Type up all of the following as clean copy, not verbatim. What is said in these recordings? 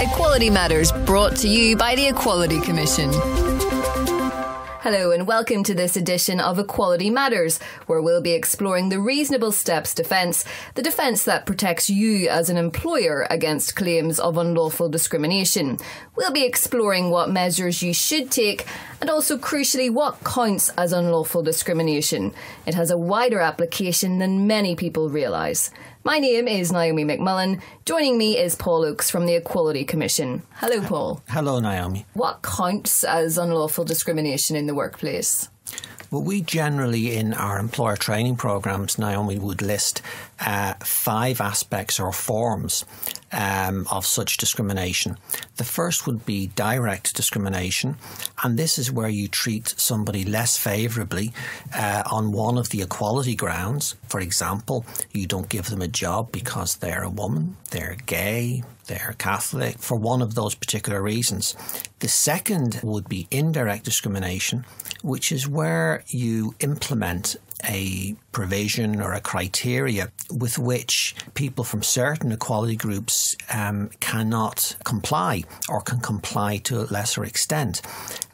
Equality Matters, brought to you by the Equality Commission. Hello and welcome to this edition of Equality Matters, where we'll be exploring the reasonable steps defence, the defence that protects you as an employer against claims of unlawful discrimination. We'll be exploring what measures you should take and also, crucially, what counts as unlawful discrimination. It has a wider application than many people realise. My name is Naomi McMullen. Joining me is Paul Oakes from the Equality Commission. Hello, Paul. Hello, Naomi. What counts as unlawful discrimination in the workplace? Well, we generally, in our employer training programmes, Naomi, would list 5 aspects or forms of such discrimination. The first would be direct discrimination, and this is where you treat somebody less favourably on one of the equality grounds. For example, you don't give them a job because they're a woman, they're gay, they're Catholic, for one of those particular reasons. The second would be indirect discrimination, which is where you implement a provision or a criteria with which people from certain equality groups cannot comply or can comply to a lesser extent.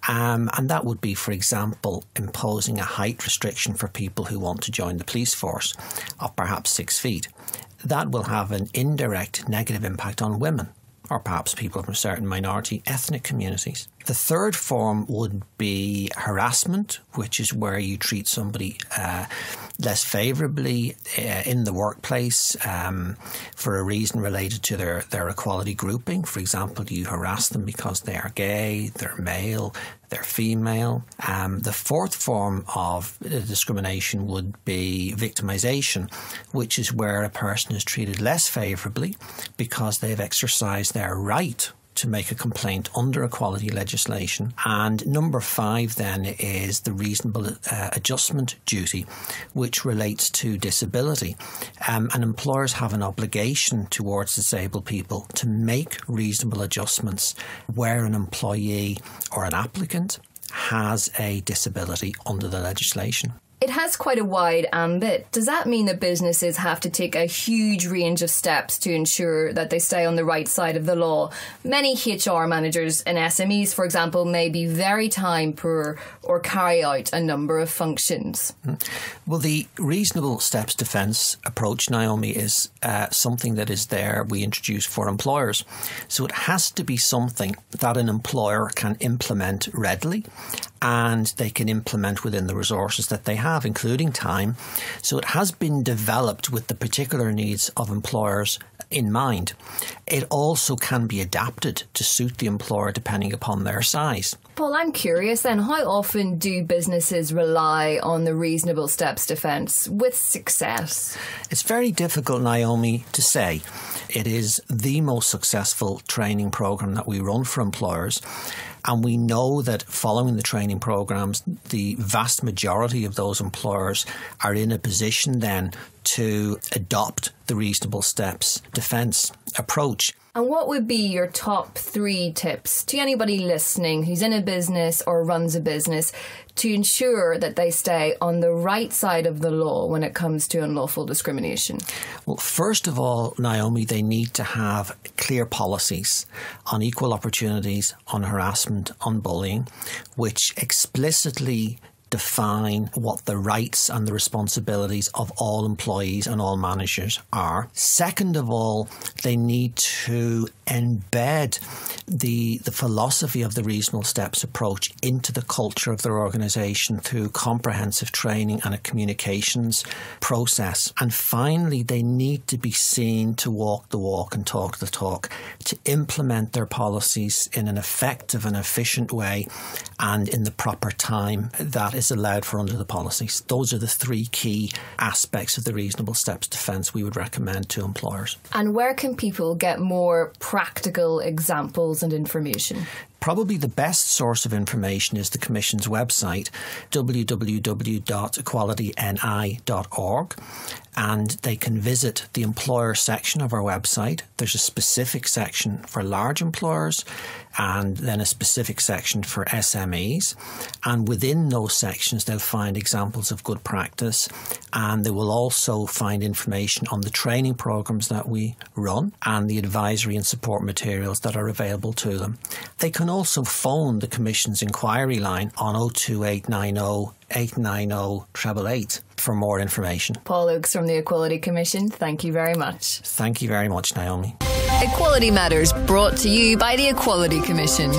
And that would be, for example, imposing a height restriction for people who want to join the police force of perhaps 6 feet. That will have an indirect negative impact on women, or perhaps people from certain minority ethnic communities. The third form would be harassment, which is where you treat somebody less favourably in the workplace for a reason related to their equality grouping. For example, you harass them because they are gay, they're male, they're female. The fourth form of discrimination would be victimisation, which is where a person is treated less favourably because they've exercised their right to make a complaint under equality legislation. And number 5 then is the reasonable adjustment duty, which relates to disability. And employers have an obligation towards disabled people to make reasonable adjustments where an employee or an applicant has a disability under the legislation. It has quite a wide ambit. Does that mean that businesses have to take a huge range of steps to ensure that they stay on the right side of the law? Many HR managers in SMEs, for example, may be very time poor or carry out a number of functions. Well, the reasonable steps defence approach, Naomi, is something that is there we introduce for employers. So it has to be something that an employer can implement readily, and they can implement within the resources that they have, including time. So it has been developed with the particular needs of employers in mind. It also can be adapted to suit the employer depending upon their size. Paul, I'm curious then, how often do businesses rely on the reasonable steps defence with success? It's very difficult, Naomi, to say. It is the most successful training programme that we run for employers. And we know that following the training programmes, the vast majority of those employers are in a position then to adopt the reasonable steps defence approach. And what would be your top 3 tips to anybody listening who's in a business or runs a business to ensure that they stay on the right side of the law when it comes to unlawful discrimination? Well, first of all, Naomi, they need to have clear policies on equal opportunities, on harassment, on bullying, which explicitly define what the rights and the responsibilities of all employees and all managers are. Second of all, they need to embed the philosophy of the reasonable steps approach into the culture of their organisation through comprehensive training and a communications process. And finally, they need to be seen to walk the walk and talk the talk, to implement their policies in an effective and efficient way and in the proper time that is allowed for under the policies. Those are the 3 key aspects of the reasonable steps defence we would recommend to employers. And where can people get more practical examples and information? Probably the best source of information is the Commission's website, www.equalityni.org, and they can visit the employer section of our website. There's a specific section for large employers and then a specific section for SMEs. And within those sections, they'll find examples of good practice, and they will also find information on the training programs that we run and the advisory and support materials that are available to them. They can also phone the Commission's inquiry line on 02890 890 888 for more information. Paul Oakes from the Equality Commission, thank you very much. Thank you very much, Naomi. Equality Matters, brought to you by the Equality Commission.